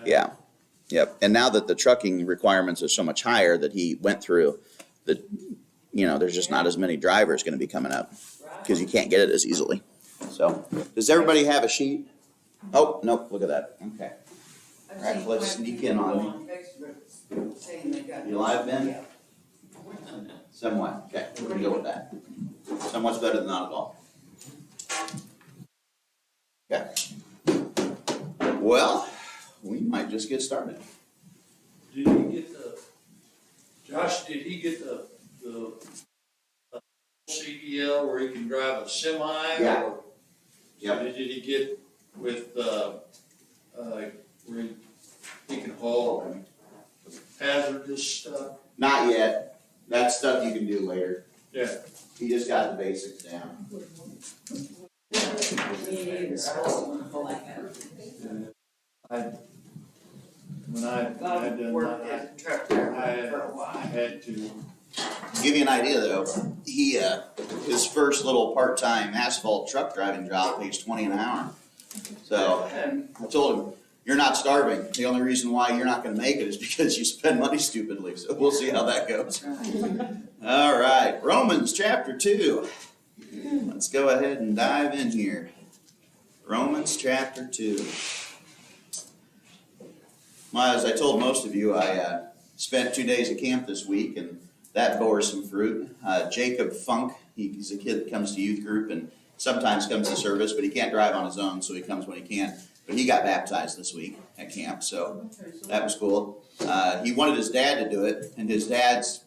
Yeah. Yep. And now that the trucking requirements are so much higher that he went through, that, there's just not as many drivers going to be coming up because you can't get it as easily. So, does everybody have a sheet? Oh, nope, look at that. Okay. All right, let's sneak in on me. You live, Ben? Somewhat. Okay, we're going to go with that. Somewhat's better than not at all. Okay. Well, we might just get started. Did he get Josh, did he get the CDL where he can drive a semi? Yeah. Or Yep. did he get with, where he can haul hazardous stuff? Not yet. That's stuff you can do later. Yeah. He just got the basics down. When I done Worked my, as a truck driver for a I while. had to, To give you an idea though, he, his first little part-time asphalt truck driving job pays $20 an hour. So I told him, you're not starving. The only reason why you're not gonna make it is because you spend money stupidly. So we'll see how that goes. All right, Romans chapter 2. Let's go ahead and dive in here. Romans chapter 2. Well, as I told most of you, I spent 2 days at camp this week, and that bore some fruit. Jacob Funk, he's a kid that comes to youth group and sometimes comes to service, but he can't drive on his own, so he comes when he can. But he got baptized this week at camp, so that was cool. He wanted his dad to do it, and his dad's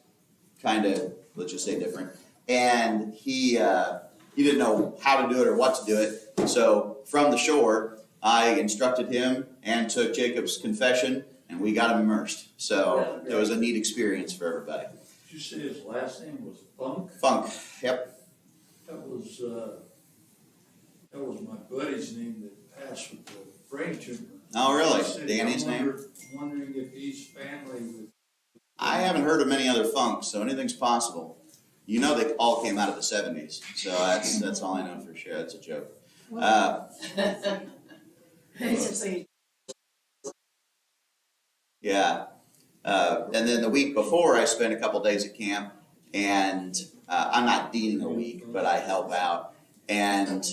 kind of, let's just say, different. And he didn't know how to do it or what to do it. So from the shore, I instructed him and took Jacob's confession, and we got him immersed. So it was a neat experience for everybody. did you say his last name was Funk? Funk, yep. That was my buddy's name that passed with the brain tumor. Oh, really? He said, Danny's name? Wondering if he's family with. I haven't heard of many other Funks, so anything's possible. You know they all came out of the 70s, so that's all I know for sure. That's a joke. Yeah. And then the week before, I spent a couple days at camp, and I'm not deaning a week, but I help out. And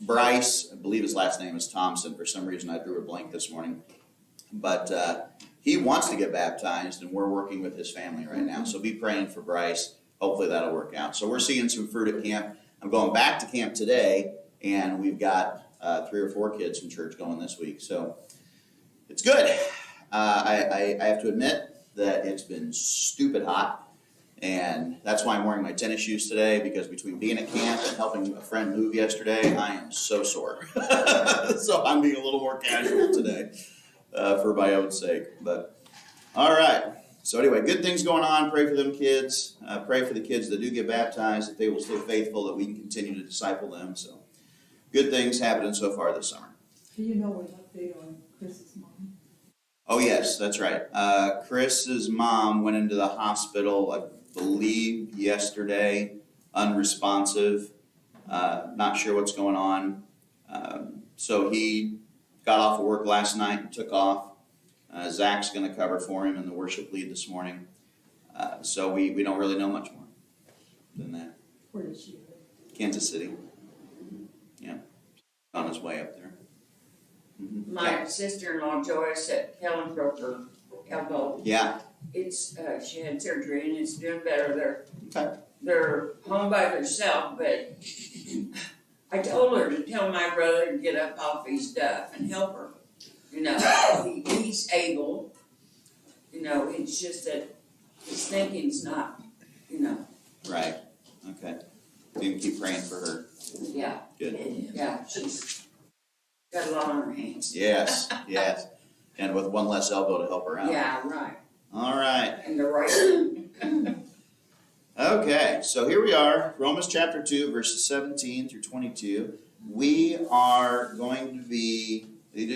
Bryce, I believe his last name is Thompson. For some reason, I drew a blank this morning. But he wants to get baptized, and we're working with his family right now. So be praying for Bryce. Hopefully that'll work out. So we're seeing some fruit at camp. I'm going back to camp today, and we've got 3 or 4 kids from church going this week. So it's good. I have to admit that it's been stupid hot, and that's why I'm wearing my tennis shoes today, because between being at camp and helping a friend move yesterday, I am so sore. So I'm being a little more casual today for my own sake. But all right. So anyway, good things going on. Pray for them kids. Pray for the kids that do get baptized, that they will stay faithful, that we can continue to disciple them. So good things happening so far this summer. Do you know an update on Chris's mom? Oh, yes, that's right. Chris's mom went into the hospital, I believe, yesterday, unresponsive. Not sure what's going on. So he got off of work last night and took off. Zach's going to cover for him in the worship lead this morning. So we don't really know much more than that. Where does she live? Kansas City. Yeah, on his way up there. Mm-hmm. My sister-in-law Joyce at Helen broke her elbow. Yeah. It's she had surgery and it's doing better. Okay. They're home by themselves, but I told her to tell my brother to get up off his stuff and help her. You know, he's able. You know, it's just that his thinking's not. You know. Right. Okay. You can keep praying for her. Yeah. Good. Yeah. She's got a lot on her hands. Yes. Yes. And with one less elbow to help her out. Yeah. Right. All right. And the right. Okay, so here we are, Romans chapter 2, verses 17 through 22. We are going to be,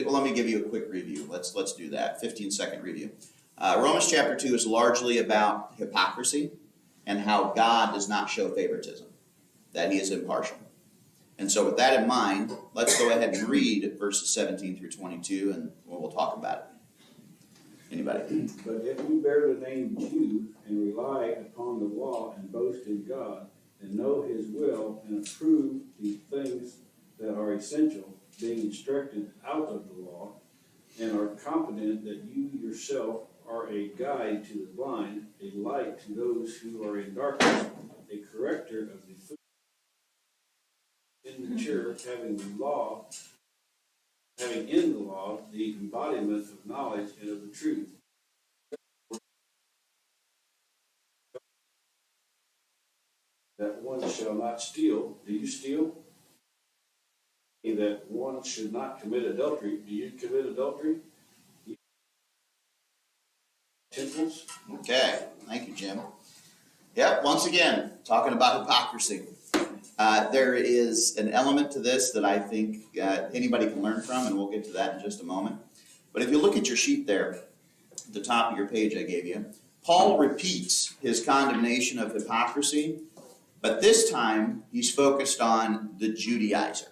well, let me give you a quick review. Let's do that, 15-second review. Romans chapter 2 is largely about hypocrisy and how God does not show favoritism, that he is impartial. And so with that in mind, let's go ahead and read verses 17 through 22, and we'll talk about it. Anybody? But if you bear the name Jew and rely upon the law and boast in God and know his will and approve the things that are essential, being instructed out of the law, and are confident that you yourself are a guide to the blind, a light to those who are in darkness, a corrector of the foolish, immature, having in the law the embodiment of knowledge and of the truth. That one shall not steal. Do you steal? That one should not commit adultery. Do you commit adultery? Temples. Okay, thank you, Jim. Yep, once again, talking about hypocrisy. There is an element to this that I think anybody can learn from, and we'll get to that in just a moment. But if you look at your sheet there, at the top of your page I gave you, Paul repeats his condemnation of hypocrisy, but this time he's focused on the Judaizer.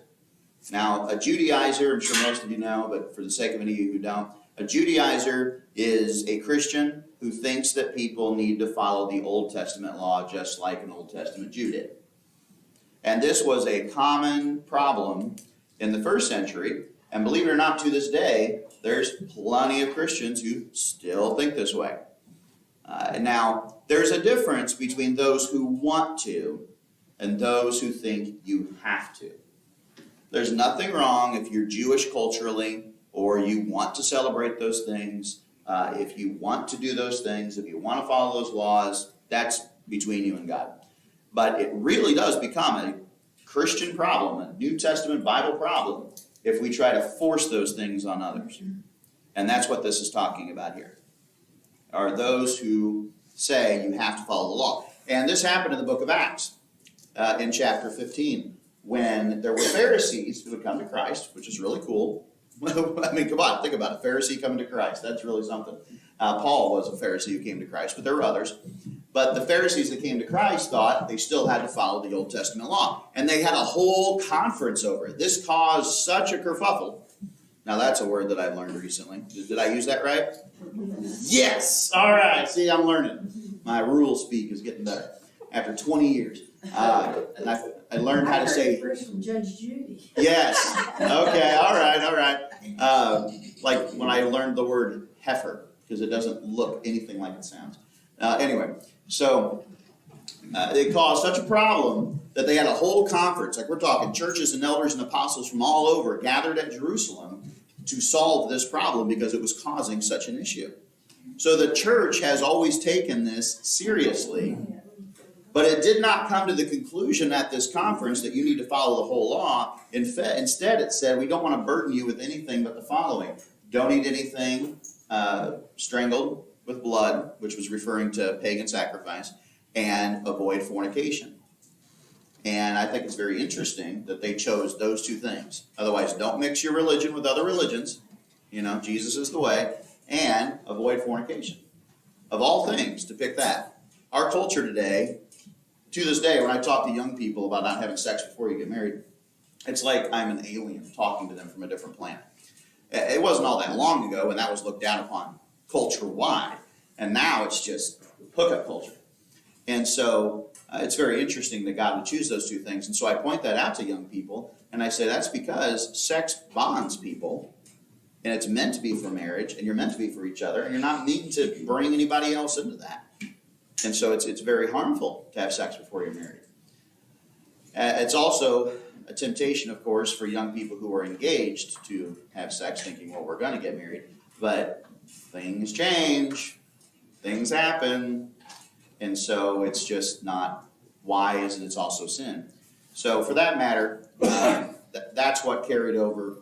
Now, a Judaizer, I'm sure most of you know, but for the sake of any of you who don't, a Judaizer is a Christian who thinks that people need to follow the Old Testament law just like an Old Testament Jew did. And this was a common problem in the first century, and believe it or not, to this day, there's plenty of Christians who still think this way. Now, there's a difference between those who want to and those who think you have to. There's nothing wrong if you're Jewish culturally or you want to celebrate those things. If you want to do those things, if you want to follow those laws, that's between you and God. But it really does become a Christian problem, a New Testament Bible problem, if we try to force those things on others. And that's what this is talking about here, are those who say you have to follow the law. And this happened in the book of Acts in chapter 15, when there were Pharisees who had come to Christ, which is really cool. I mean, come on, think about it. Pharisee coming to Christ. That's really something. Paul was a Pharisee who came to Christ, but there were others. But the Pharisees that came to Christ thought they still had to follow the Old Testament law. And they had a whole conference over it. This caused such a kerfuffle. Now, that's a word that I've learned recently. Did I use that right? Yes! All right. See, I'm learning. My rule speak is getting better after 20 years. And I learned how to say... First from Judge Judy. Yes. Okay. All right. Like when I learned the word heifer, because it doesn't look anything like it sounds. Anyway, so it caused such a problem that they had a whole conference, like we're talking churches and elders and apostles from all over gathered at Jerusalem to solve this problem because it was causing such an issue. So the church has always taken this seriously. But it did not come to the conclusion at this conference that you need to follow the whole law. Instead, it said, we don't want to burden you with anything but the following. Don't eat anything strangled with blood, which was referring to pagan sacrifice, and avoid fornication. And I think it's very interesting that they chose those two things. Otherwise, don't mix your religion with other religions. You know, Jesus is the way. And avoid fornication. Of all things, to pick that. Our culture today... To this day, when I talk to young people about not having sex before you get married, it's like I'm an alien talking to them from a different planet. It wasn't all that long ago when that was looked down upon culture-wide, and now it's just hookup culture. And so it's very interesting that God would choose those two things. And so I point that out to young people, and I say that's because sex bonds people, and it's meant to be for marriage, and you're meant to be for each other, and you're not needing to bring anybody else into that. And so it's very harmful to have sex before you're married. It's also a temptation, of course, for young people who are engaged to have sex thinking, well, we're going to get married. But things change, things happen, and so it's just not wise, and it's also sin. So for that matter, that's what carried over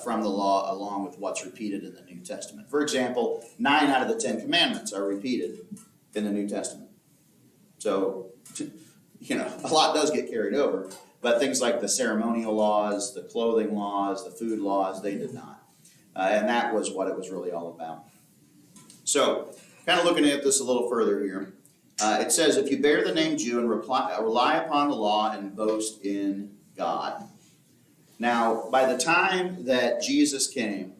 from the law along with what's repeated in the New Testament. For example, 9 out of the 10 commandments are repeated in the New Testament. So, you know, a lot does get carried over, but things like the ceremonial laws, the clothing laws, the food laws, they did not. And that was what it was really all about. So, kind of looking at this a little further here, it says, if you bear the name Jew and rely upon the law and boast in God. Now, by the time that Jesus came,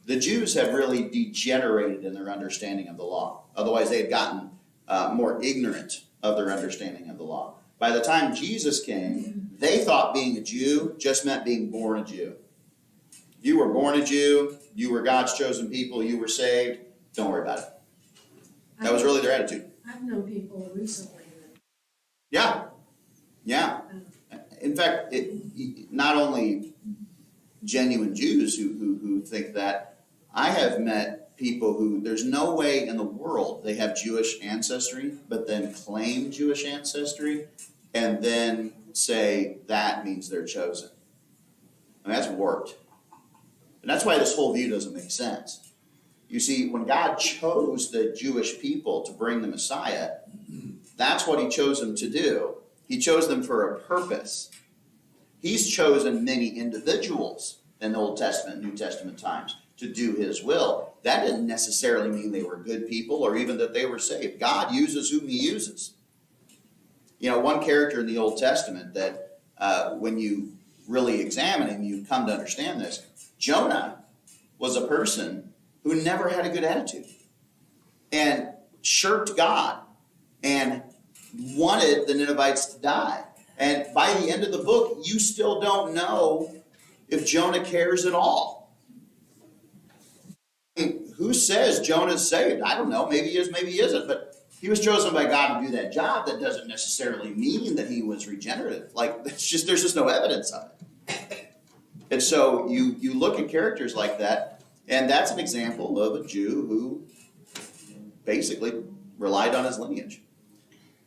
the Jews had really degenerated in their understanding of the law. Otherwise, they had gotten more ignorant of their understanding of the law. By the time Jesus came, they thought being a Jew just meant being born a Jew. You were born a Jew, you were God's chosen people, you were saved, don't worry about it. That was really their attitude. I've known people recently that. Yeah, yeah. In fact, not only genuine Jews who think that, I have met people who, there's no way in the world they have Jewish ancestry, but then claim Jewish ancestry, and then say that means they're chosen. I mean, that's warped. And that's why this whole view doesn't make sense. You see, when God chose the Jewish people to bring the Messiah, that's what he chose them to do. He chose them for a purpose. He's chosen many individuals in the Old Testament, New Testament times to do his will. That didn't necessarily mean they were good people or even that they were saved. God uses whom he uses. You know, one character in the Old Testament that when you really examine him, you come to understand this. Jonah was a person who never had a good attitude and shirked God and wanted the Ninevites to die. And by the end of the book, you still don't know if Jonah cares at all. I mean, who says Jonah's saved? I don't know. Maybe he is, maybe he isn't. But he was chosen by God to do that job. That doesn't necessarily mean that he was regenerative. Like, there's just no evidence of it. And so you look at characters like that, and that's an example of a Jew who basically relied on his lineage.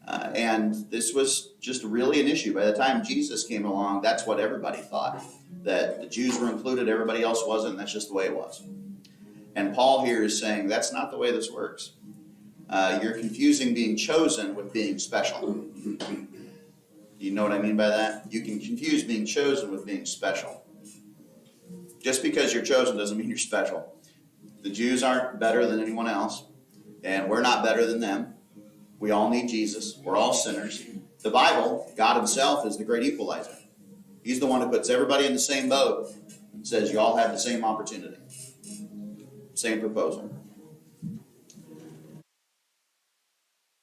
And this was just really an issue. By the time Jesus came along, that's what everybody thought. That the Jews were included, everybody else wasn't, and that's just the way it was. And Paul here is saying that's not the way this works. You're confusing being chosen with being special. You know what I mean by that? You can confuse being chosen with being special. Just because you're chosen doesn't mean you're special. The Jews aren't better than anyone else, and we're not better than them. We all need Jesus. We're all sinners. The Bible, God himself is the great equalizer. He's the one who puts everybody in the same boat and says you all have the same opportunity. Same proposal.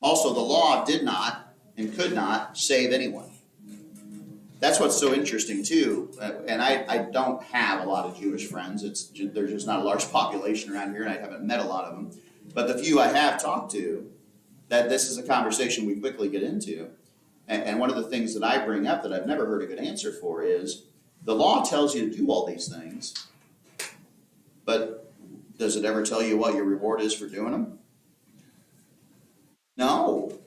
Also, the law did not and could not save anyone. That's what's so interesting too. And I don't have a lot of Jewish friends. There's just not a large population around here, and I haven't met a lot of them. But the few I have talked to, that this is a conversation we quickly get into. And one of the things that I bring up that I've never heard a good answer for is, the law tells you to do all these things, but does it ever tell you what your reward is for doing them? No.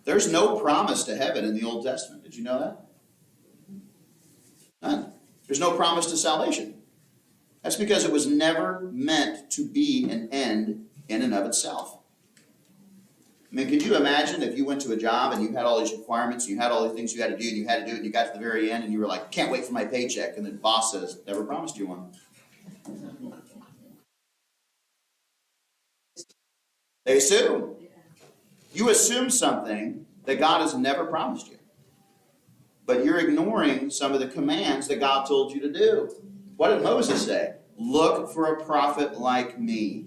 There's no promise to heaven in the Old Testament. Did you know that? None. There's no promise to salvation. That's because it was never meant to be an end in and of itself. I mean, could you imagine if you went to a job and you had all these requirements, you had all these things you had to do, and you had to do it, and you got to the very end, and you were like, can't wait for my paycheck, and the boss says, never promised you one. They assume. You assume something that God has never promised you. But you're ignoring some of the commands that God told you to do. What did Moses say? Look for a prophet like me.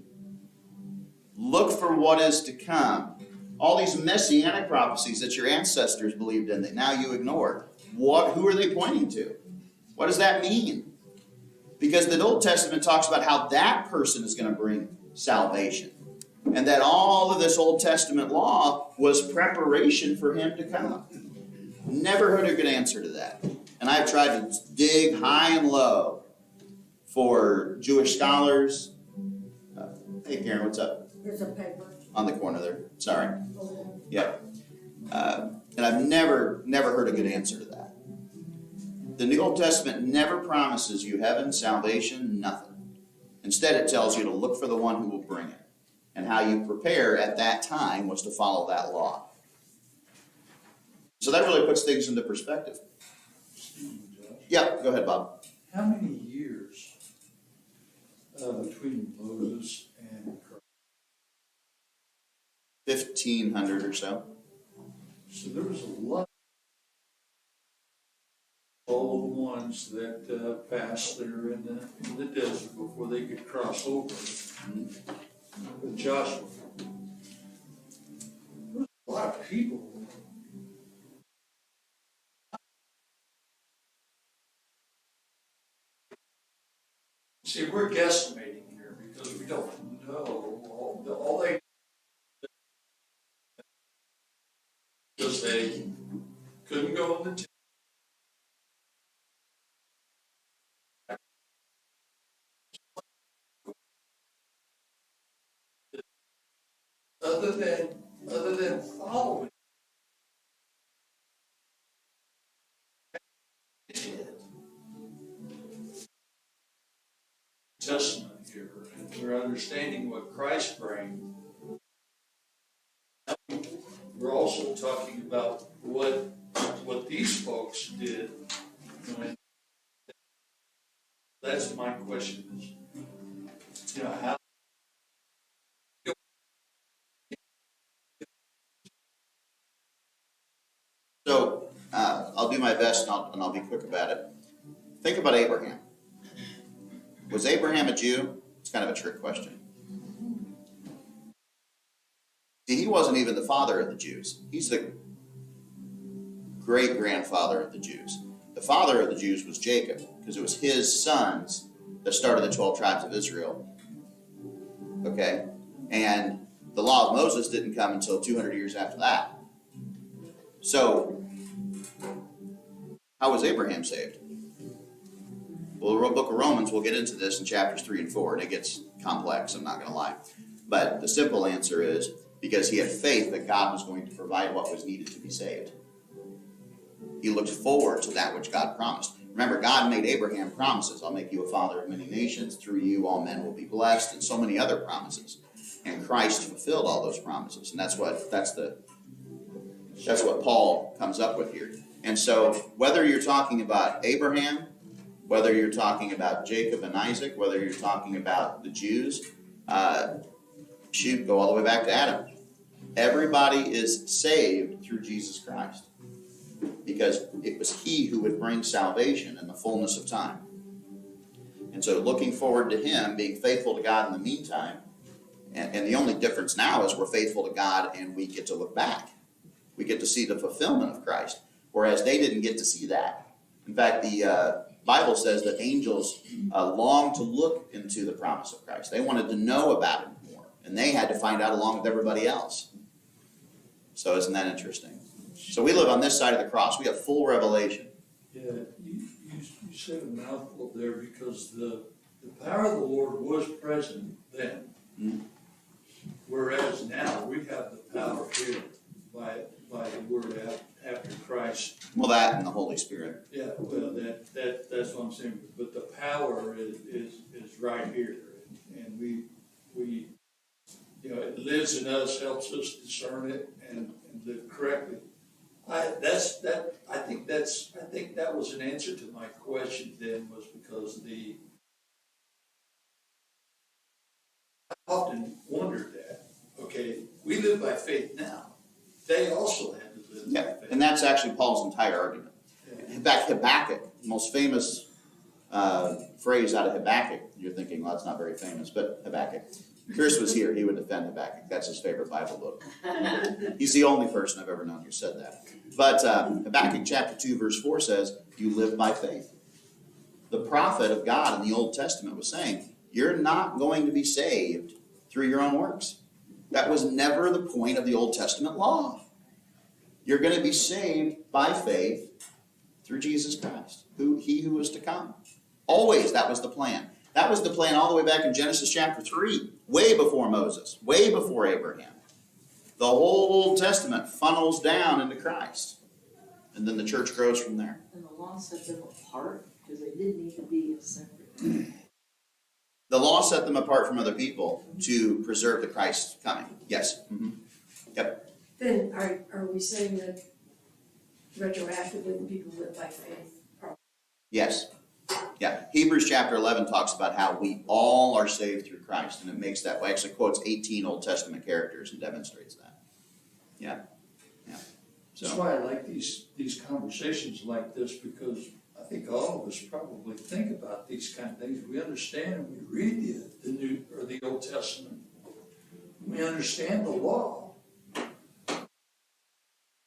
Look for what is to come. All these messianic prophecies that your ancestors believed in that now you ignore. Who are they pointing to? What does that mean? Because the Old Testament talks about how that person is going to bring salvation. And that all of this Old Testament law was preparation for him to come. Never heard a good answer to that. And I've tried to dig high and low for Jewish scholars. Hey, Karen, what's up? There's a paper. On the corner there. Sorry. Yep. And I've never heard a good answer to that. The New Old Testament never promises you heaven, salvation, nothing. Instead, it tells you to look for the one who will bring it. And how you prepare at that time was to follow that law. So that really puts things into perspective. Yeah, go ahead, Bob. How many years between Moses and Christ? 1,500 or so. So there was a lot. All one ones that passed there in the desert before they could cross over with Joshua. There's a lot of people. See, we're guesstimating here because we don't know all they, because they couldn't go in the tent. Other than following Testament here, and we're understanding what Christ brings. We're also talking about what these folks did. That's my question is, how. So, I'll do my best and I'll be quick about it. Think about Abraham. Was Abraham a Jew? It's kind of a trick question. See, he wasn't even the father of the Jews. He's the great-grandfather of the Jews. The father of the Jews was Jacob, because it was his sons that started the 12 tribes of Israel. Okay? And the law of Moses didn't come until 200 years after that. So, how was Abraham saved? Well, the book of Romans, we'll get into this in chapters 3 and 4, and it gets complex, I'm not going to lie. But the simple answer is because he had faith that God was going to provide what was needed to be saved. He looked forward to that which God promised. Remember, God made Abraham promises. I'll make you a father of many nations. Through you, all men will be blessed, and so many other promises. And Christ fulfilled all those promises, and that's what Paul comes up with here. And so, whether you're talking about Abraham, whether you're talking about Jacob and Isaac, whether you're talking about the Jews, go all the way back to Adam. Everybody is saved through Jesus Christ because it was he who would bring salvation in the fullness of time. And so looking forward to him, being faithful to God in the meantime, and the only difference now is we're faithful to God and we get to look back. We get to see the fulfillment of Christ, whereas they didn't get to see that. In fact, the Bible says that angels long to look into the promise of Christ. They wanted to know about it more, and they had to find out along with everybody else. So isn't that interesting? So we live on this side of the cross. We have full revelation. Yeah, you said a mouthful there because the power of the Lord was present then. Mm-hmm. Whereas now we have the power here by the word after Christ. Well, that and the Holy Spirit. Yeah, well, that's what I'm saying. But the power is right here, and we it lives in us, helps us discern it and live correctly. I think that was an answer to my question then, was because I often wondered that. Okay, we live by faith now. They also had to live by faith. And that's actually Paul's entire argument. Yeah. Habakkuk, the most famous phrase out of Habakkuk. You're thinking, well, that's not very famous, but Habakkuk. Chris was here, he would defend Habakkuk. That's his favorite Bible book. He's the only person I've ever known who said that. But Habakkuk chapter 2, verse 4 says, you live by faith. The prophet of God in the Old Testament was saying, you're not going to be saved through your own works. That was never the point of the Old Testament law. You're going to be saved by faith through Jesus Christ, he who is to come. Always, that was the plan. That was the plan all the way back in Genesis chapter 3, way before Moses, way before Abraham. The whole Old Testament funnels down into Christ. And then the church grows from there. And the law set them apart because they didn't need to be a separate. The law set them apart from other people to preserve the Christ coming. Yes. Mm-hmm. Yep. Then are we saying that retroactively when people live by faith? Yes. Yeah. Hebrews chapter 11 talks about how we all are saved through Christ, and it makes that way. Actually quotes 18 Old Testament characters and demonstrates that. Yeah. Yeah. That's So why I like these conversations like this, because I think all of us probably think about these kind of things. We understand and we read the New or the Old Testament. We understand the law.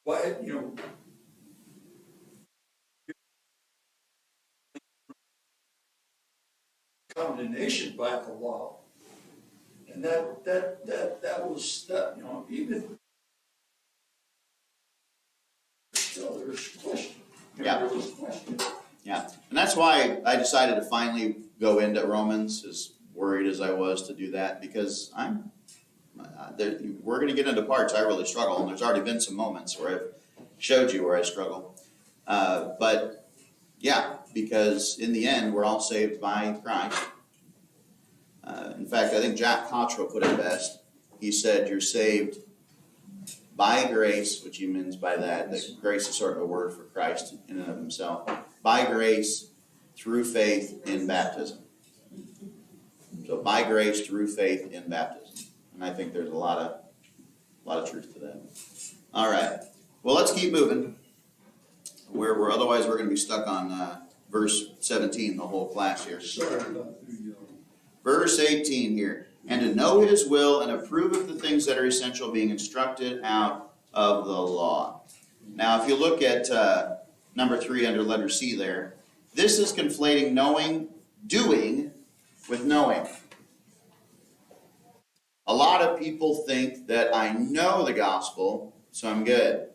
Why, condemnation by the law. And that was, even still there's question. Yeah. There was question. Yeah, and that's why I decided to finally go into Romans, as worried as I was to do that, because we're going to get into parts I really struggle, and there's already been some moments where I've showed you where I struggle. But yeah, because in the end, we're all saved by Christ. In fact, I think Jack Cottrell put it best. He said, you're saved by grace, which he means by that grace is sort of a word for Christ in and of himself. By grace, through faith in baptism. So by grace, through faith in baptism. And I think there's a lot of truth to that. All right. Well, let's keep moving. Otherwise we're going to be stuck on verse 17 the whole class here. Sorry about the, Verse 18 here. And to know his will and approve of the things that are essential, being instructed out of the law. Now, if you look at number 3 under letter C there, this is conflating doing with knowing. A lot of people think that I know the gospel, so I'm good.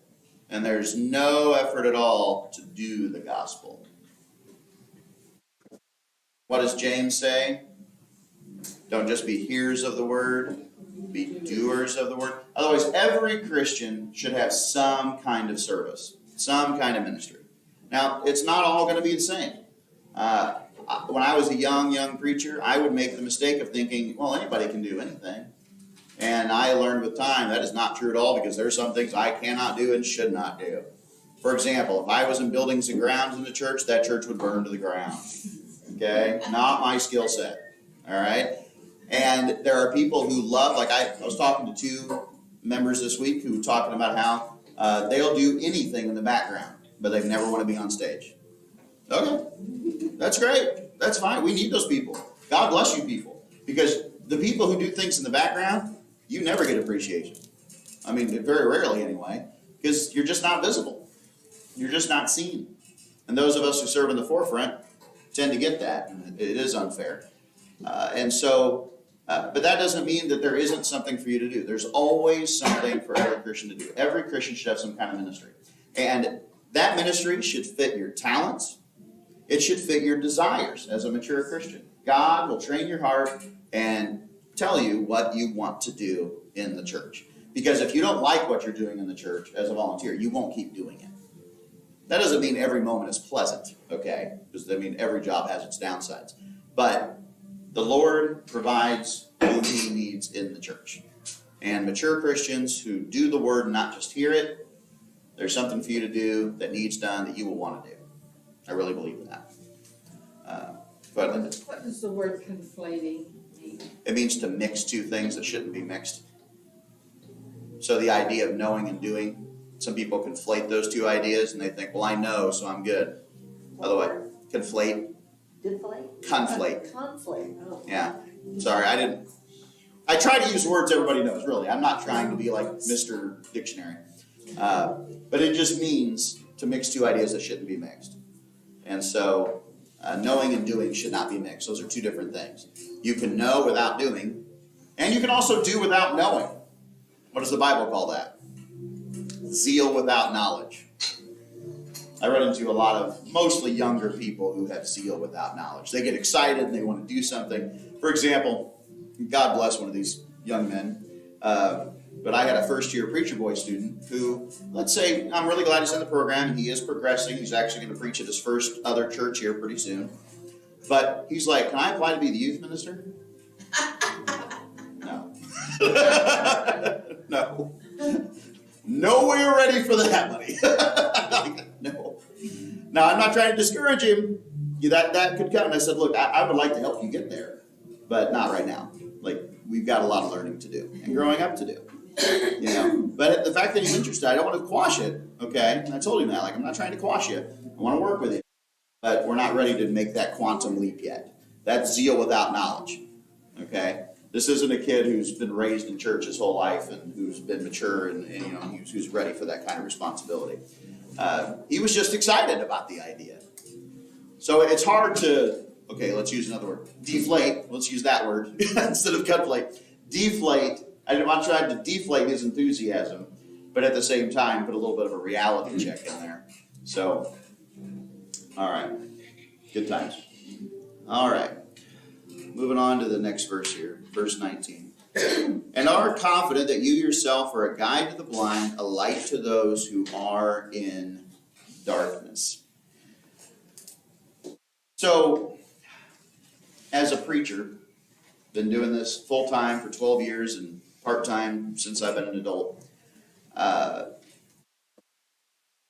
And there's no effort at all to do the gospel. What does James say? Don't just be hearers of the word, be doers of the word. Otherwise, every Christian should have some kind of service, some kind of ministry. Now, it's not all going to be the same. When I was a young preacher, I would make the mistake of thinking, well, anybody can do anything. And I learned with time that is not true at all, because there are some things I cannot do and should not do. For example, if I was in buildings and grounds in the church, that church would burn to the ground. Okay? Not my skill set. All right? And there are people who love, like I was talking to 2 members this week who were talking about how they'll do anything in the background, but they never want to be on stage. Okay, that's great. That's fine. We need those people. God bless you people. Because the people who do things in the background, you never get appreciation. I mean, very rarely anyway, because you're just not visible. You're just not seen. And those of us who serve in the forefront tend to get that. And it is unfair. But that doesn't mean that there isn't something for you to do. There's always something for every Christian to do. Every Christian should have some kind of ministry. And that ministry should fit your talents. It should fit your desires as a mature Christian. God will train your heart and tell you what you want to do in the church. Because if you don't like what you're doing in the church as a volunteer, you won't keep doing it. That doesn't mean every moment is pleasant, okay? Because every job has its downsides. But the Lord provides who he needs in the church. And mature Christians who do the word and not just hear it, there's something for you to do that needs done that you will want to do. I really believe in that. Go ahead, Linda. What does the word conflating mean? It means to mix 2 things that shouldn't be mixed. So the idea of knowing and doing, some people conflate those 2 ideas and they think, well, I know, so I'm good. Otherwise, conflate. Deflate? Conflate. Conflate, oh. Yeah. Sorry, I try to use words everybody knows, really. I'm not trying to be like Mr. Dictionary. But it just means to mix 2 ideas that shouldn't be mixed. And so, knowing and doing should not be mixed. Those are 2 different things. You can know without doing, and you can also do without knowing. What does the Bible call that? Zeal without knowledge. I run into a lot of mostly younger people who have zeal without knowledge. They get excited and they want to do something. For example, God bless one of these young men, but I had a first-year preacher boy student who, let's say, I'm really glad he's in the program. He is progressing. He's actually going to preach at his first other church here pretty soon. But he's like, can I apply to be the youth minister? No. No. Nowhere ready for that, buddy. No. Now, I'm not trying to discourage him. That could come. And I said, look, I would like to help you get there, but not right now. Like, we've got a lot of learning to do and growing up to do. You know, but the fact that he's interested, I don't want to quash it, okay? And I told him that, like, I'm not trying to quash you. I want to work with you. but we're not ready to make that quantum leap yet. That's zeal without knowledge, okay? This isn't a kid who's been raised in church his whole life and who's been mature and you know, who's ready for that kind of responsibility. He was just excited about the idea. So it's hard to, okay, let's use another word, deflate, let's use that word instead of cutplate. Deflate, I tried to deflate his enthusiasm, but at the same time, put a little bit of a reality check in there. So, all right, good times. All right, moving on to the next verse here, verse 19. And are confident that you yourself are a guide to the blind, a light to those who are in darkness. So, as a preacher, been doing this full-time for 12 years and part-time since I've been an adult.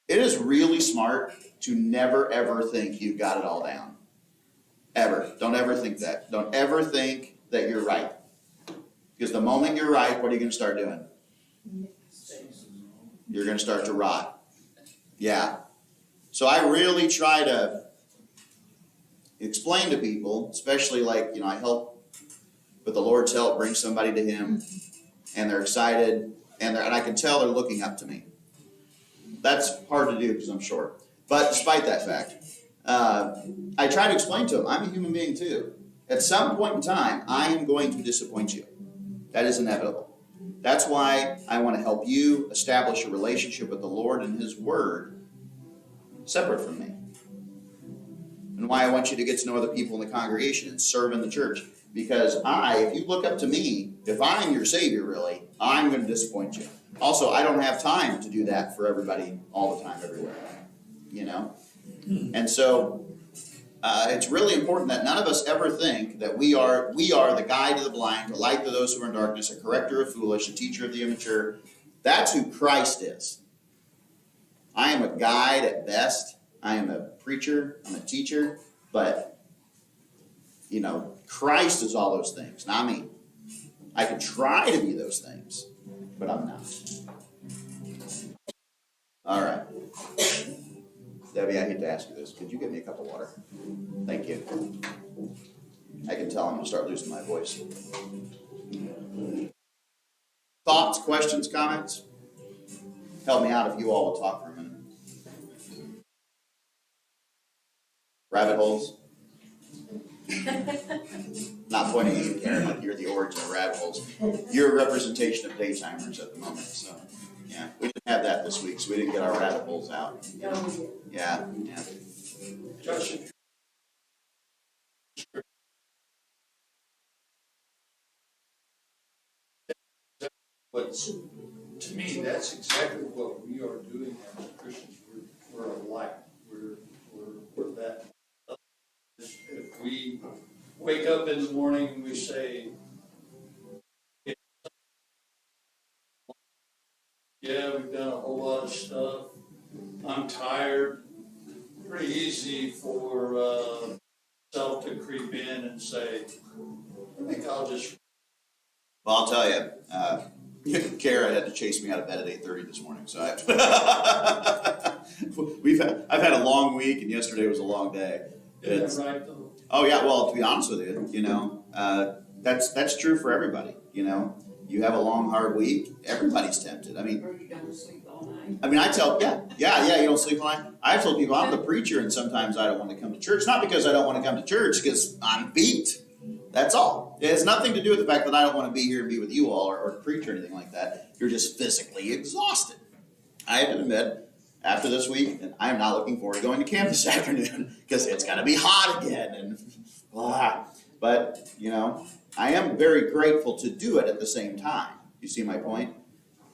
It is really smart to never ever think you've got it all down. Ever. Don't ever think that. Don't ever think that you're right. Because the moment you're right, what are you going to start doing? You're going to start to rot. Yeah. So I really try to explain to people, especially like, you know, I help with the Lord's help bring somebody to Him, and they're excited, and I can tell they're looking up to me. That's hard to do because I'm short. But despite that fact, I try to explain to them, I'm a human being too. At some point in time, I am going to disappoint you. That is inevitable. That's why I want to help you establish a relationship with the Lord and His Word separate from me. And why I want you to get to know other people in the congregation and serve in the church. Because if you look up to me, if I'm your Savior really, I'm going to disappoint you. Also, I don't have time to do that for everybody all the time, everywhere. You know? And so, it's really important that none of us ever think that we are the guide to the blind, a light to those who are in darkness, a corrector of foolish, a teacher of the immature. That's who Christ is. I am a guide at best. I am a preacher. I'm a teacher. But, you know, Christ is all those things, not me. I can try to be those things, but I'm not. All right. Debbie, I hate to ask you this. Could you get me a cup of water? Thank you. I can tell I'm going to start losing my voice. Thoughts, questions, comments? Help me out if you all will talk for a minute. Rabbit holes? Not pointing at you, Karen, like you're the origin of rabbit holes. You're a representation of daytimers at the moment, so yeah. We didn't have that this week, so we didn't get our rabbit holes out. Yeah. Josh, but to me, that's exactly what we are doing as Christians. We're a light. We're that. If we wake up in the morning and we say, yeah, we've done a whole lot of stuff, I'm tired, pretty easy for self to creep in and say, I think I'll just... Well, I'll tell you, Kara had to chase me out of bed at 8:30 this morning, so I've had a long week, and yesterday was a long day. Isn't that right, though? Oh yeah, well, to be honest with you, you know, that's true for everybody. You know, you have a long, hard week. Everybody's tempted. I mean, Or you don't sleep all night. you don't sleep all night. I've told people I'm the preacher, and sometimes I don't want to come to church. Not because I don't want to come to church, because I'm beat. That's all. It has nothing to do with the fact that I don't want to be here and be with you all or preach or anything like that. You're just physically exhausted. I have to admit, after this week, and I'm not looking forward to going to camp this afternoon because it's going to be hot again and blah. But, you know, I am very grateful to do it at the same time. You see my point?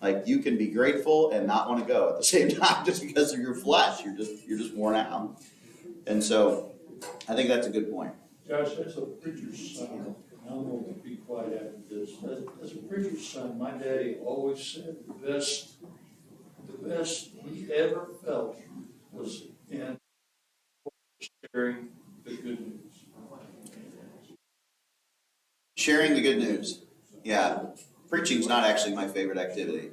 Like, you can be grateful and not want to go at the same time just because of your flesh. You're just worn out. And so I think that's a good point. Josh, as a preacher's son, and I'm going to be quiet after this. As a preacher's son, my daddy always said the best he ever felt was in sharing the good news. Sharing the good news. Yeah. Preaching's not actually my favorite activity.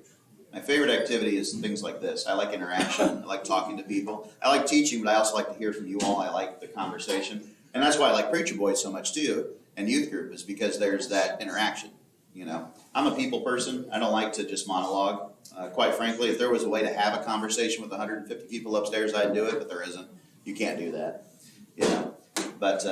My favorite activity is things like this. I like interaction. I like talking to people. I like teaching, but I also like to hear from you all. I like the conversation. And that's why I like Preacher Boys so much too, and youth group, is because there's that interaction. You know, I'm a people person. I don't like to just monologue. Quite frankly, if there was a way to have a conversation with 150 people upstairs, I'd do it, but there isn't. You can't do that. You know, but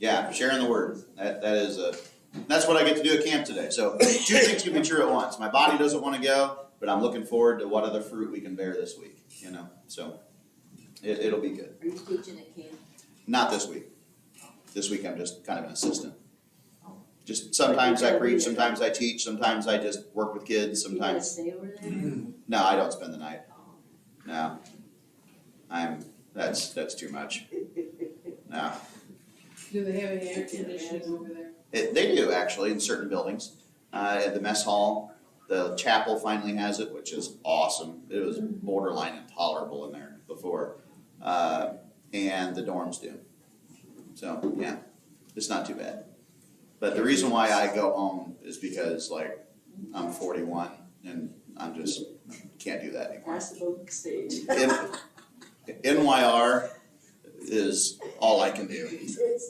yeah, sharing the word. That's what I get to do at camp today. So 2 things can be true at once. My body doesn't want to go, but I'm looking forward to what other fruit we can bear this week. You know, so it'll be good. Are you teaching at camp? Not this week. This week I'm just kind of an assistant. Just sometimes I preach, sometimes I teach, sometimes I just work with kids, You gotta sometimes. stay over there? No, I don't spend the night. No. That's too much. No. Do they have any air conditioning over there? They do actually in certain buildings. At the mess hall, the chapel finally has it, which is awesome. It was borderline intolerable in there before. And the dorms do. So yeah, it's not too bad. But the reason why I go home is because like I'm 41 and I'm just can't do that anymore. Pass the boat stage. NYR is all I can do.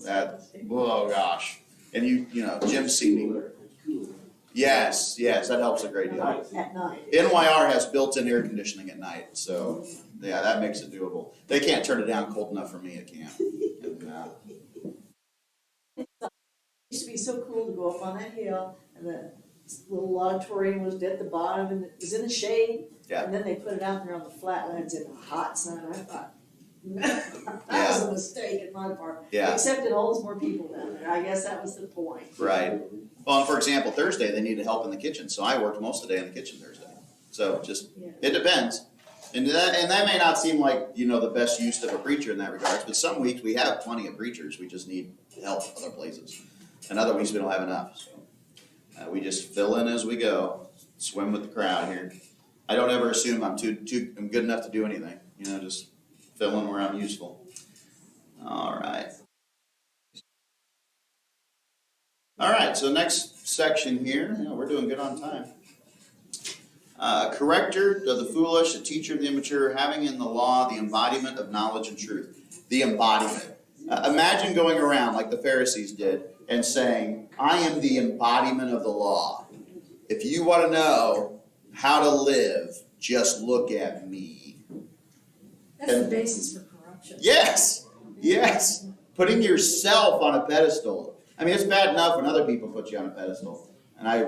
That, oh gosh. And you know, Jim's seen me. Yes, that helps a great deal. At night. NYR has built-in air conditioning at night, so yeah, that makes it doable. They can't turn it down cold enough for me at camp. And, It used to be so cool to go up on that hill, and the little auditorium was at the bottom, and it was in the shade. Yeah. And then they put it out there on the flatlands in the hot sun. I thought, that was a mistake in my part. Yeah. Except it holds more people down there. I guess that was the point. right. Well, and for example, Thursday they needed help in the kitchen, so I worked most of the day in the kitchen Thursday. So just Yeah. it depends. And that may not seem like, you know, the best use of a preacher in that regards, but some weeks we have plenty of preachers. We just need help other places. And other weeks we don't have enough. So we just fill in as we go, swim with the crowd here. I don't ever assume I'm I'm good enough to do anything. You know, just fill in where I'm useful. All right. All right, so next section here, we're doing good on time. Corrector of the foolish, a teacher of the immature, having in the law the embodiment of knowledge and truth. The embodiment. Imagine going around like the Pharisees did and saying, I am the embodiment of the law. If you want to know how to live, just look at me. That's the basis for corruption. Yes. Putting yourself on a pedestal. I mean, it's bad enough when other people put you on a pedestal. And I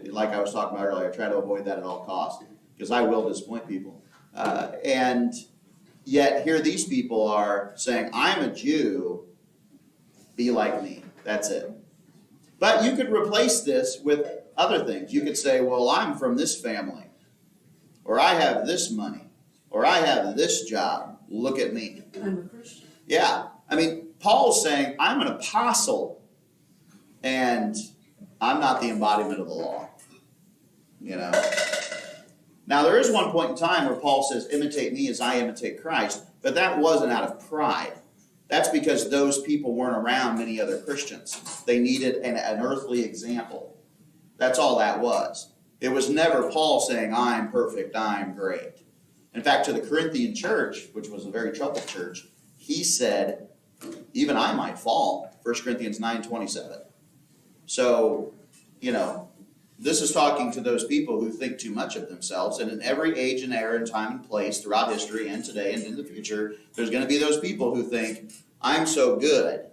like I was talking about earlier, I try to avoid that at all costs because I will disappoint people. And yet here these people are saying, I'm a Jew, be like me. That's it. But you could replace this with other things. You could say, well, I'm from this family, or I have this money, or I have this job. Look at me. I'm a Christian. Yeah. I mean, Paul's saying, I'm an apostle, and I'm not the embodiment of the law. You know? Now, there is one point in time where Paul says, imitate me as I imitate Christ, but that wasn't out of pride. That's because those people weren't around many other Christians. They needed an earthly example. That's all that was. It was never Paul saying, I'm perfect, I'm great. In fact, to the Corinthian church, which was a very troubled church, he said, even I might fall. 1 Corinthians 9:27. So, you know, this is talking to those people who think too much of themselves. And in every age and era and time and place throughout history and today and in the future, there's going to be those people who think, I'm so good.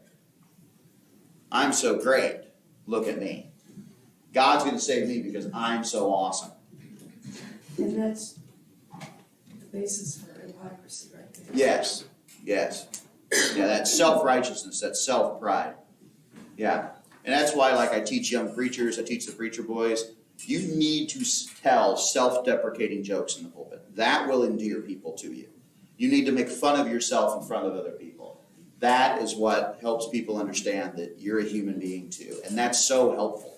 I'm so great. Look at me. God's going to save me because I'm so awesome. And that's the basis for hypocrisy right there. Yes. Yeah, that's self-righteousness, that's self-pride. Yeah. And that's why, like I teach young preachers, I teach the preacher boys, you need to tell self-deprecating jokes in the pulpit. That will endear people to you. You need to make fun of yourself in front of other people. That is what helps people understand that you're a human being too. And that's so helpful.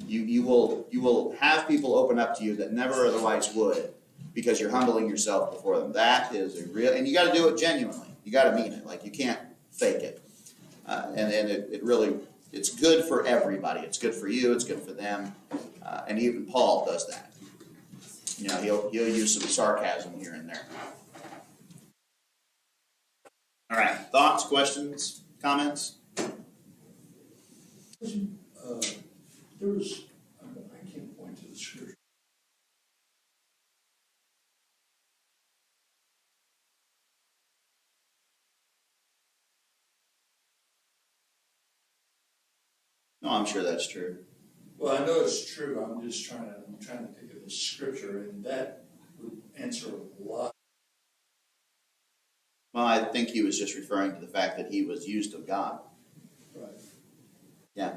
You will have people open up to you that never otherwise would because you're humbling yourself before them. That is a real, and you got to do it genuinely. You got to mean it. Like you can't fake it. And it really, it's good for everybody. It's good for you. It's good for them. And even Paul does that. You know, he'll use some sarcasm here and there. All right, thoughts, questions, comments? There was, I can't point to the scripture. No, I'm sure that's true. Well, I know it's true, I'm trying to think of the scripture, and that would answer a lot. Well, I think he was just referring to the fact that he was used of God. Right. Yeah.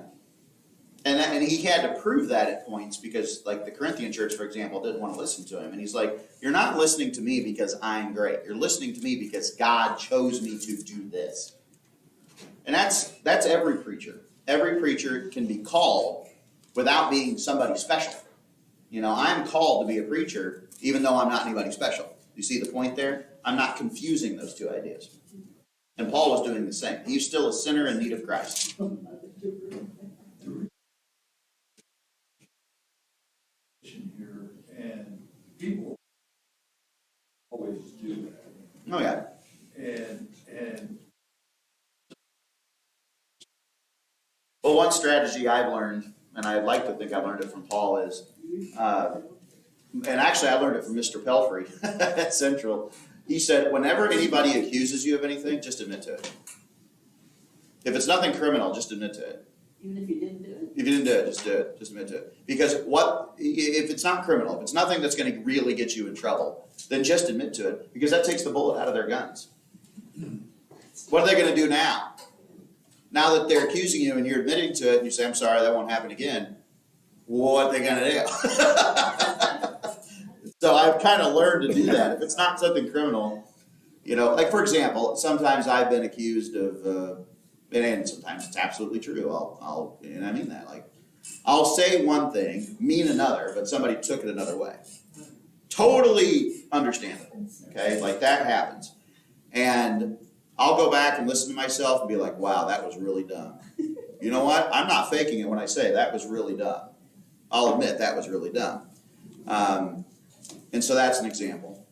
And he had to prove that at points because, like, the Corinthian church, for example, didn't want to listen to him. And he's like, you're not listening to me because I'm great. You're listening to me because God chose me to do this. And that's every preacher. Every preacher can be called without being somebody special. You know, I'm called to be a preacher even though I'm not anybody special. You see the point there? I'm not confusing those two ideas. And Paul was doing the same. He's still a sinner in need of Christ. Here, and people always do that. Oh, yeah. And Well, one strategy I've learned, and I'd like to think I learned it from Paul, is, and actually I learned it from Mr. Pelfrey at Central. He said, whenever anybody accuses you of anything, just admit to it. If it's nothing criminal, just admit to it. Even if you didn't do it? If you didn't do it, just do it. Just admit to it. Because if it's not criminal, if it's nothing that's going to really get you in trouble, then just admit to it. Because that takes the bullet out of their guns. What are they going to do now? Now that they're accusing you and you're admitting to it, and you say, I'm sorry, that won't happen again, what are they going to do? So I've kind of learned to do that. If it's not something criminal, you know, like for example, sometimes I've been accused of, and sometimes it's absolutely true. And I mean that. Like, I'll say one thing, mean another, but somebody took it another way. Totally understandable. Okay, like that happens, and I'll go back and listen to myself and be like, wow, that was really dumb. You know what? I'm not faking it when I say that was really dumb. I'll admit that was really dumb. And so that's an example.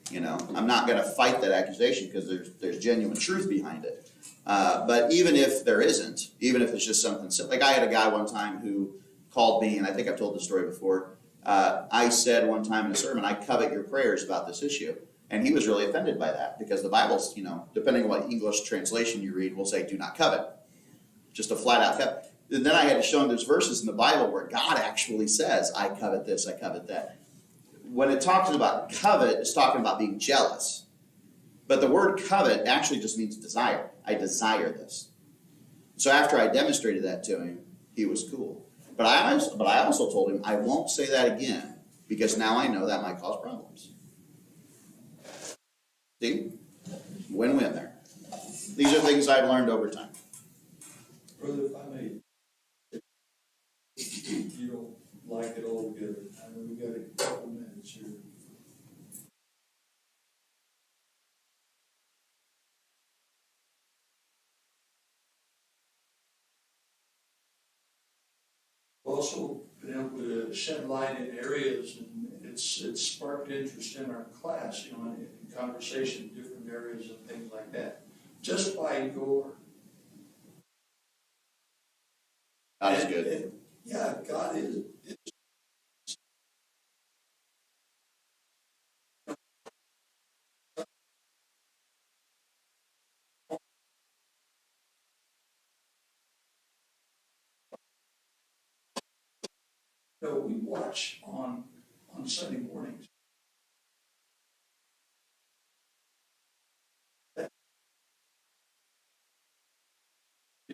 You know, I'm not going to fight that accusation because there's genuine truth behind it. But even if there isn't, even if it's just something silly, like I had a guy one time who called me, and I think I've told the story before. I said one time in a sermon, I covet your prayers about this issue. And he was really offended by that because the Bible's, you know, depending on what English translation you read, will say do not covet. Just a flat out covet. And then I had to show him there's verses in the Bible where God actually says, I covet this, I covet that. When it talks about covet, it's talking about being jealous. But the word covet actually just means desire. I desire this. So after I demonstrated that to him, he was cool. But I also told him I won't say that again because now I know that might cause problems. See? Win-win there. These are things I've learned over time. brother, if I may, if you don't like it altogether, I know we got a couple minutes here. Also been able to shed light in areas, and it's sparked interest in our class, you know, in conversation, different areas and things like that, just by your. God is good. And, yeah, God is. No, we watch on Sunday mornings.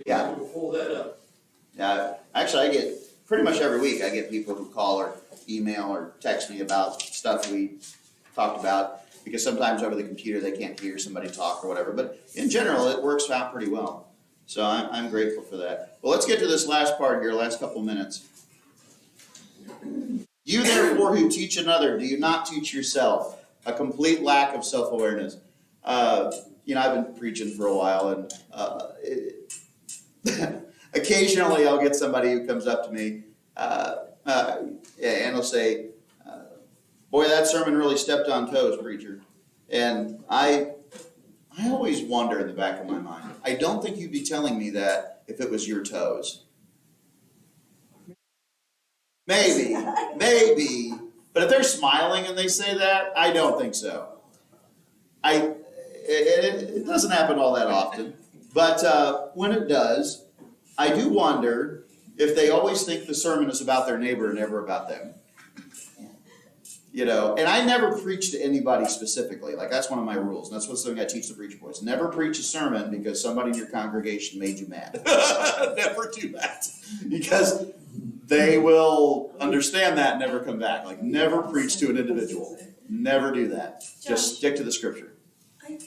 Yeah. We'll pull that up. Actually, I get, pretty much every week, I get people who call or email or text me about stuff we talked about, because sometimes over the computer they can't hear somebody talk or whatever, but in general, it works out pretty well. So I'm grateful for that. Well, let's get to this last part here, last couple minutes. You therefore who teach another, do you not teach yourself? A complete lack of self-awareness. You know, I've been preaching for a while, and occasionally I'll get somebody who comes up to me and will say, boy, that sermon really stepped on toes, preacher. And I always wonder in the back of my mind, I don't think you'd be telling me that if it was your toes. Maybe. But if they're smiling and they say that, I don't think so. It doesn't happen all that often. But when it does, I do wonder if they always think the sermon is about their neighbor and never about them. You know, and I never preach to anybody specifically. Like, that's one of my rules. And that's what's something I teach the preacher boys. Never preach a sermon because somebody in your congregation made you mad. Never do that. Because they will understand that and never come back. Like, never preach to an individual. Never do that. Just stick to the scripture.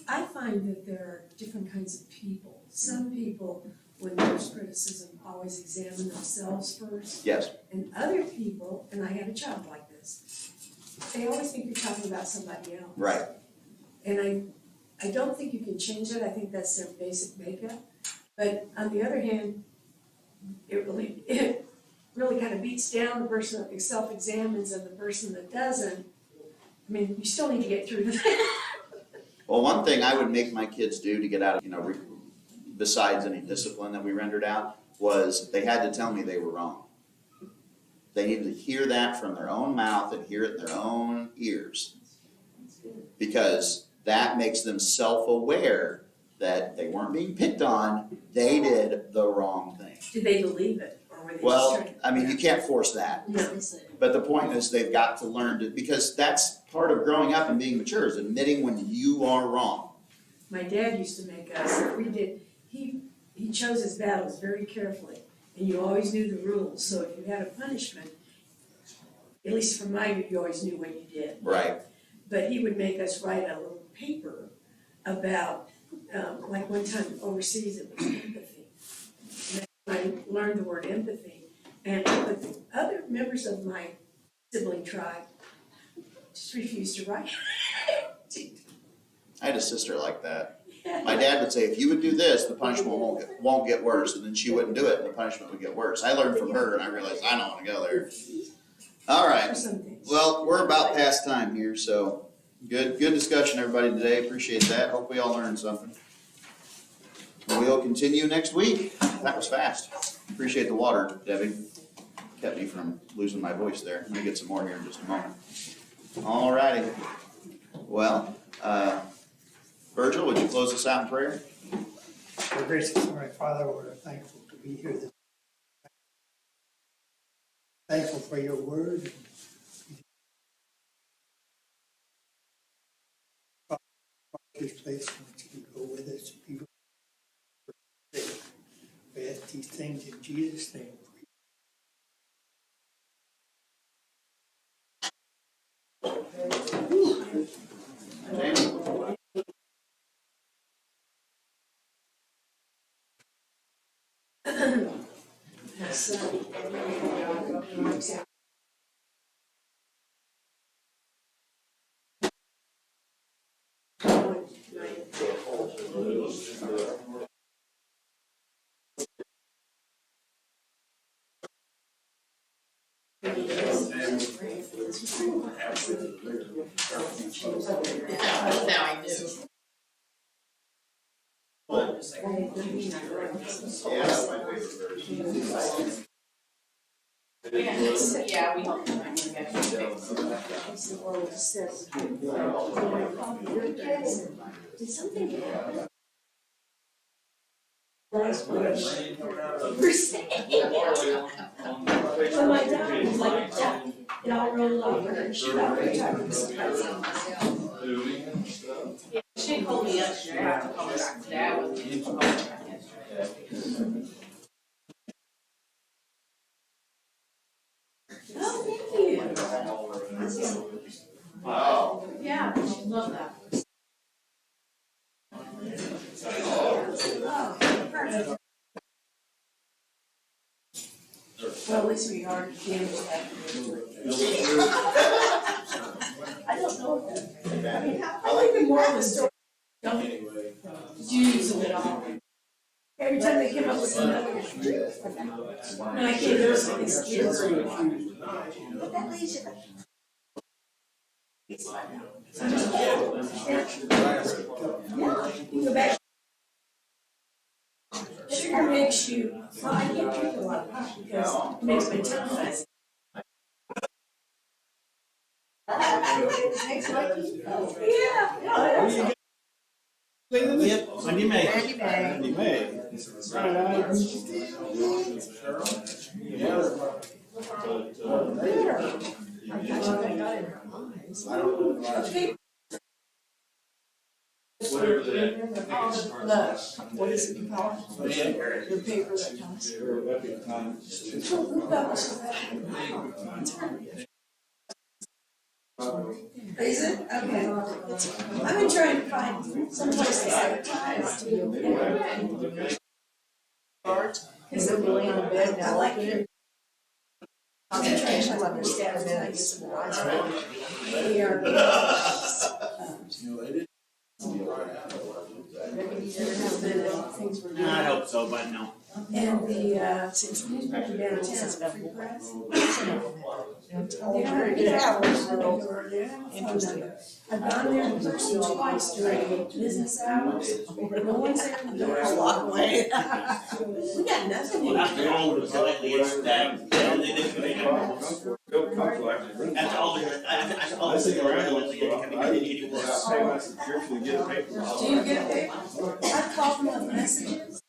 I find that there are different kinds of people. Some people, when there's criticism, always examine themselves first. Yes. And other people, and I had a child like this, they always think you're talking about somebody else. Right. And I don't think you can change that. I think that's their basic makeup. But on the other hand, it really kind of beats down the person that self-examines and the person that doesn't. I mean, you still need to get through that. Well, one thing I would make my kids do to get out of, besides any discipline that we rendered out, was they had to tell me they were wrong. They needed to hear that from their own mouth and hear it in their own ears. Because that makes them self-aware that they weren't being picked on, they did the wrong thing. Did they believe it? Or were they Well, just I mean, you can't force that. No. But the point is they've got to learn to, because that's part of growing up and being mature, is admitting when you are wrong. My dad used to make us, he chose his battles very carefully, and you always knew the rules, so if you had a punishment, at least from my view, you always knew what you did. Right. But he would make us write a little paper about, like one time overseas, it was empathy. And I learned the word empathy, but the other members of my sibling tribe just refused to write. I had a sister like that. My dad would say, if you would do this, the punishment won't get worse. And then she wouldn't do it, and the punishment would get worse. I learned from her, and I realized I don't want to go there. All right. Well, we're about past time here, so good discussion, everybody, today. Appreciate that. Hope we all learned something. We'll continue next week. That was fast. Appreciate the water, Debbie. Kept me from losing my voice there. Let me get some more here in just a moment. All righty. Well, Virgil, would you close us out in prayer? Our gracious Heavenly Father, we're thankful to be here this thankful for your word. This place, want you to go with us. We ask these things in Jesus' name. Yeah, we hope. Did something happen? So my dad was like that, it all rolled over and she got her time. She called me yesterday, I have to call her back today, I wasn't able to call her back yesterday. Oh, thank you. Wow. Yeah, she loved that. Well, at least we are damaged that. I don't know if that, I mean, I like the more of the story. Don't use it all. Every time they came up with another. And I can't do it, so it's. But that leaves you. You go back. Sugar makes you, well, I can't drink a lot of pop because it makes my tongue fuzzy. Yeah. Wendy May. Randy May. Wendy May. Whatever that. What is it called? The paper that comes. Who publishes that? Is it? Okay. I've been trying to find some place to advertise. Because they're really on the bed now. I like it. I'm trying to understand it. I hope so, but no. And the, since newspaper downtown, Free Press. I've gone there in person twice during business hours. No one's there. A lot away. We got nothing. That's the old slightly stacked. That's all they're, that's all they're doing. I pay my subscription to get a paper. Do you get a paper? I call them up messages.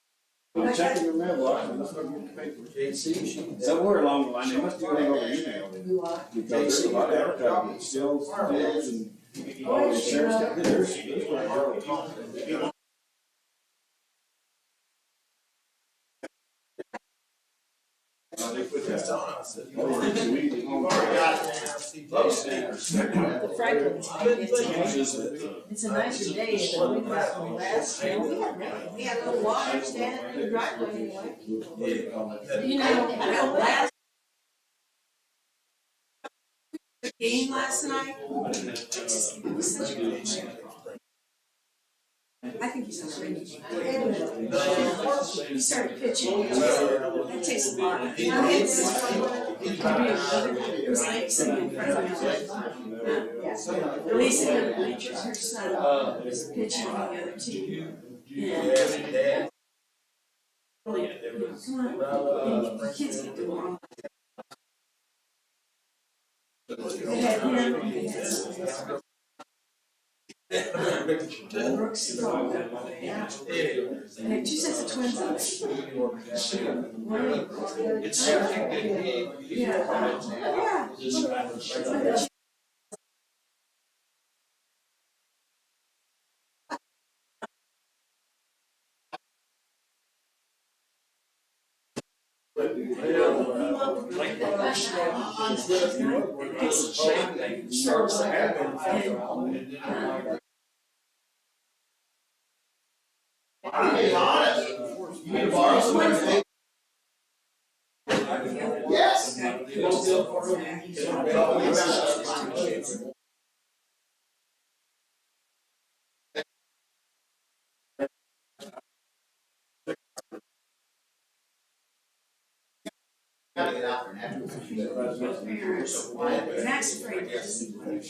I'm checking your mailbox and let's go get the paper. Somewhere along the line, they must do it over email. Because there's a lot of advertising, stills, deals, and all these sheriff's stuff. There's they put that on us. The Franklin's it's a nicer day than we got from last year. We had a little water standing in the driveway anyway. You know, last game last night. It was such a good show. I think he's underrated. He started pitching. That takes a lot. It was like sitting in front of me. Lisa, her son, was pitching on the other team. Yeah. Come on, the kids can do all. They had him, they had Brooks, and had two sets of twins on it. One of them- Yeah. Yeah. Yes. Gotta get out there and have to. Max afraid.